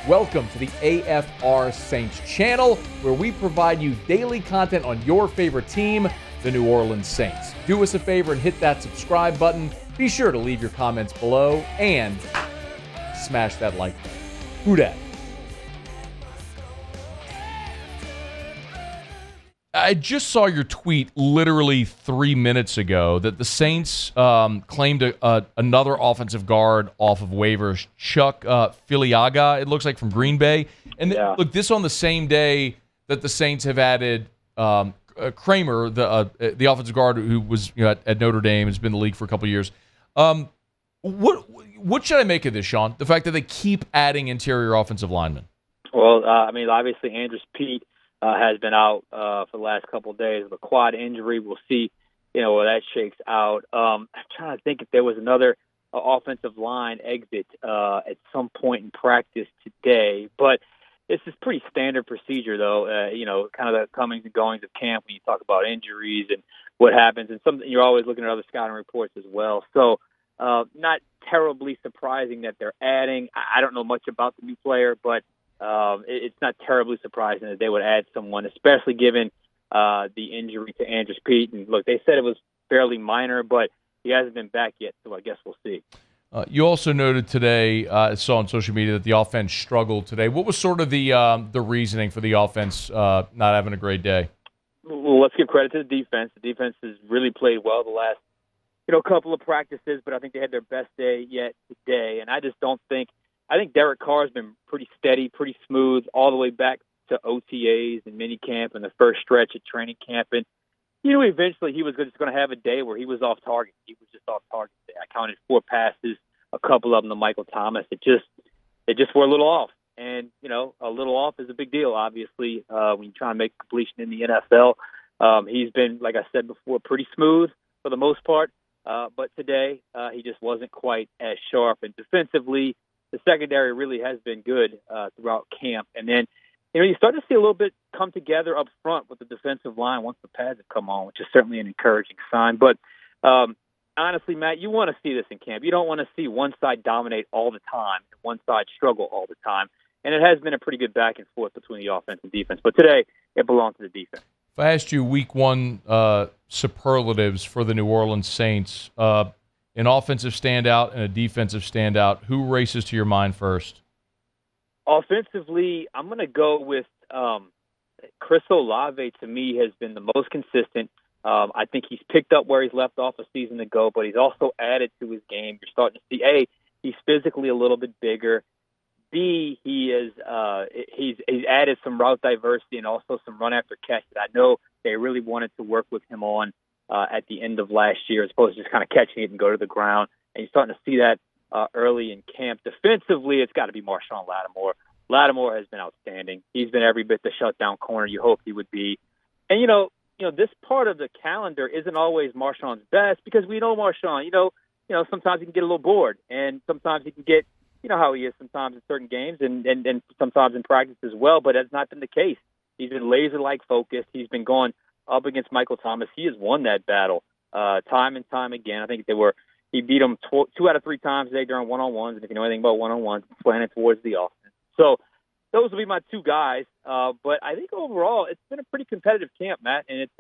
Welcome to the AFR Saints channel, where we provide you daily content on your favorite team, the New Orleans Saints. Do us a favor and hit that subscribe button. Be sure to leave your comments below and smash that like button. Who dat? I just saw your tweet literally 3 minutes ago that the Saints claimed another offensive guard off of waivers, Chuck Filiaga, it looks like, from Green Bay. And look, this on the same day that the Saints have added Kramer, the offensive guard who was at Notre Dame, has been in the league for a couple of years. What should I make of this, Sean? The fact that they keep adding interior offensive linemen. Well, obviously Andrews Pete has been out for the last couple of days with a quad injury. We'll see, where that shakes out. I'm trying to think if there was another offensive line exit at some point in practice today. But this is pretty standard procedure, though. Kind of the comings and goings of camp when you talk about injuries and what happens. And something you're always looking at other scouting reports as well. So not terribly surprising that they're adding. I don't know much about the new player, but it's not terribly surprising that they would add someone, especially given the injury to Andrews Pete. And look, they said it was fairly minor, but he hasn't been back yet, so I guess we'll see. You also noted today, I saw on social media, that the offense struggled today. What was sort of the reasoning for the offense not having a great day? Well, let's give credit to the defense. The defense has really played well the last couple of practices, but I think they had their best day yet today. And I think Derek Carr's been pretty steady, pretty smooth, all the way back to OTAs and minicamp and the first stretch at training camp. And, eventually he was just going to have a day where he was off target. He was just off target today. I counted 4 passes, a couple of them to Michael Thomas. It just were a little off. And, a little off is a big deal, obviously, when you try to make completion in the NFL. He's been, like I said before, pretty smooth for the most part. But today he just wasn't quite as sharp. And defensively, the secondary really has been good throughout camp. And then, you start to see a little bit come together up front with the defensive line once the pads have come on, which is certainly an encouraging sign. But honestly, Matt, you want to see this in camp. You don't want to see one side dominate all the time and one side struggle all the time. And it has been a pretty good back and forth between the offense and defense. But today, it belongs to the defense. If I asked you week one superlatives for the New Orleans Saints, an offensive standout and a defensive standout, who races to your mind first? Offensively, I'm going to go with Chris Olave. To me, has been the most consistent. I think he's picked up where he's left off a season ago, but he's also added to his game. You're starting to see, A, he's physically a little bit bigger. B, he's added some route diversity and also some run after catch that I know they really wanted to work with him on at the end of last year, as opposed to just kind of catching it and go to the ground. And you're starting to see that early in camp. Defensively, it's got to be Marshawn Lattimore. Lattimore has been outstanding. He's been every bit the shutdown corner you hope he would be. And this part of the calendar isn't always Marshawn's best, because we know Marshawn. Sometimes he can get a little bored, and sometimes he can get, how he is sometimes in certain games and sometimes in practice as well. But that's not been the case. He's been laser-like focused. He's been going up against Michael Thomas. He has won that battle time and time again. I think he beat him 2 out of 3 times today during one-on-ones. And if you know anything about one-on-ones, it's slanted towards the offense. So those will be my 2 guys. But I think overall it's been a pretty competitive camp, Matt. And it's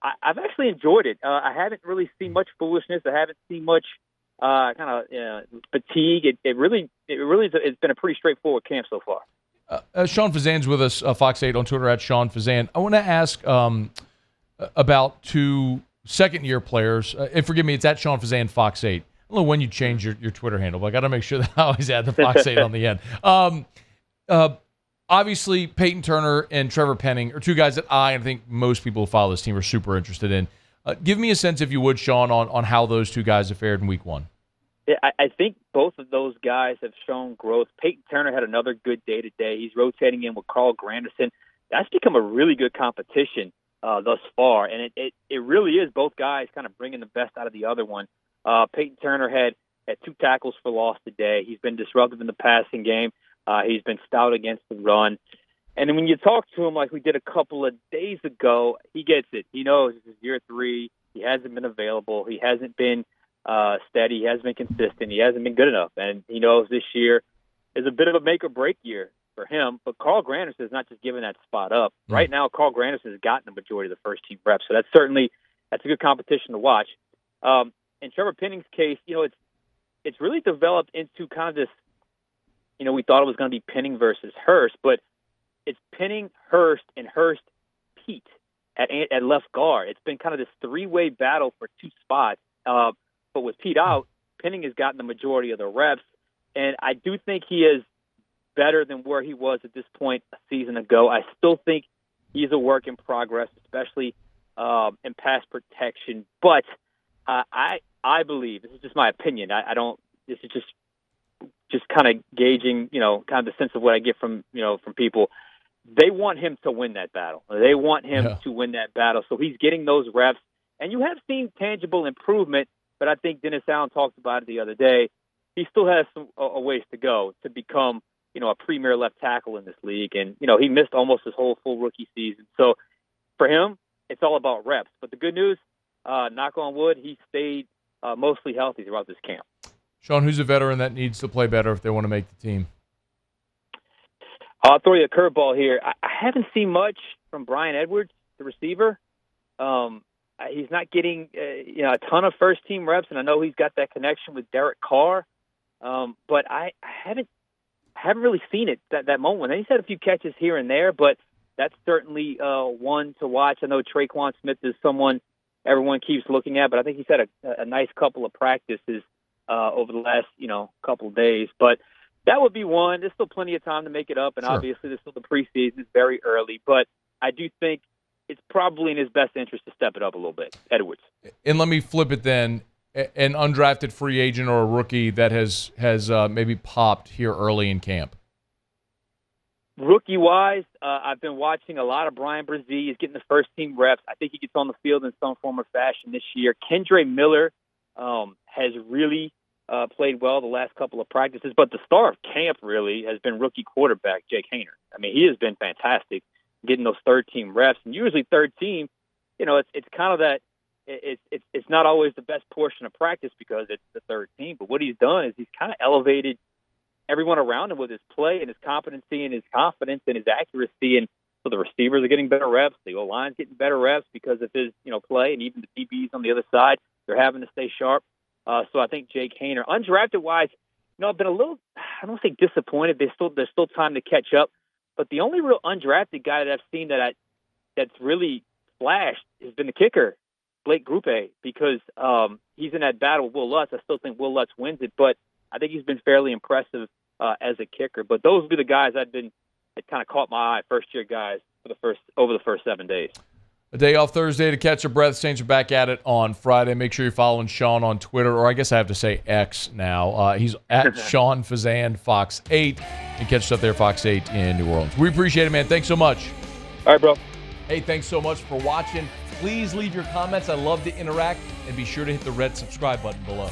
I've actually enjoyed it. I haven't really seen much foolishness. I haven't seen much fatigue. It's been a pretty straightforward camp so far. Sean Fazan's with us, Fox 8 on Twitter at Sean Fazan. I want to ask about 2 second-year players. And forgive me, it's at Sean Fazan, Fox 8. I don't know when you change your Twitter handle, but I got to make sure that I always add the Fox 8 on the end. Obviously, Peyton Turner and Trevor Penning are 2 guys that I think most people who follow this team are super interested in. Give me a sense, if you would, Sean, on how those 2 guys have fared in week 1. Yeah, I think both of those guys have shown growth. Peyton Turner had another good day today. He's rotating in with Carl Granderson. That's become a really good competition thus far, and it really is both guys kind of bringing the best out of the other one. Peyton Turner had 2 tackles for loss today. He's been disruptive in the passing game. He's been stout against the run. And then when you talk to him like we did a couple of days ago, he gets it. He knows this is year 3. He hasn't been available. He hasn't been steady. He hasn't been consistent. He hasn't been good enough. And he knows this year is a bit of a make or break year for him. But Carl Granderson is not just giving that spot up. Right now, Carl Granderson has gotten the majority of the first team reps, so that's a good competition to watch. In Trevor Penning's case, it's really developed into kind of this. We thought it was going to be Penning versus Hurst, but it's Penning, Hurst, and Hurst, Pete at left guard. It's been kind of this three-way battle for two spots. But with Pete out, Penning has gotten the majority of the reps, and I do think he is better than where he was at this point a season ago. I still think he's a work in progress, especially in pass protection. But I believe, this is just my opinion. I don't. This is just kind of gauging, kind of the sense of what I get from people. They want him to win that battle. They want him to win that battle. So he's getting those reps, and you have seen tangible improvement. But I think Dennis Allen talked about it the other day. He still has a ways to go to become, a premier left tackle in this league. And, he missed almost his whole full rookie season. So for him, it's all about reps. But the good news, knock on wood, he stayed mostly healthy throughout this camp. Sean, who's a veteran that needs to play better if they want to make the team? I'll throw you a curveball here. I haven't seen much from Brian Edwards, the receiver. He's not getting a ton of first-team reps, and I know he's got that connection with Derek Carr. But I haven't really seen it, that moment. And he's had a few catches here and there, but that's certainly one to watch. I know Tre'Quan Smith is someone everyone keeps looking at, but I think he's had a nice couple of practices over the last, couple of days. But that would be one. There's still plenty of time to make it up, and obviously there's still the preseason. It's very early. But I do think it's probably in his best interest to step it up a little bit, Edwards. And let me flip it then. An undrafted free agent or a rookie that has maybe popped here early in camp. Rookie-wise, I've been watching a lot of Brian Brzee. He's getting the first-team reps. I think he gets on the field in some form or fashion this year. Kendre Miller has really played well the last couple of practices, but the star of camp really has been rookie quarterback Jake Haener. I mean, he has been fantastic getting those third-team reps. And usually third team, it's kind of that it's not always the best portion of practice because it's the third team. But what he's done is he's kind of elevated everyone around him with his play and his competency and his confidence and his accuracy. And so the receivers are getting better reps. The O-line's getting better reps because of his, play. And even the DBs on the other side, they're having to stay sharp. So I think Jake Haener, undrafted-wise, I've been a little, I don't say disappointed. There's still time to catch up. But the only real undrafted guy that I've seen that's really flashed has been the kicker, Blake Grupe, because he's in that battle with Will Lutz. I still think Will Lutz wins it, but I think he's been fairly impressive as a kicker. But those would be the guys that kind of caught my eye, first-year guys over the first 7 days. A day off Thursday to catch your breath. Saints are back at it on Friday. Make sure you're following Sean on Twitter, or I guess I have to say X now. He's at Sean Fazende Fox 8. You catch us up there, Fox 8 in New Orleans. We appreciate it, man. Thanks so much. All right, bro. Hey, thanks so much for watching. Please leave your comments. I love to interact. And be sure to hit the red subscribe button below.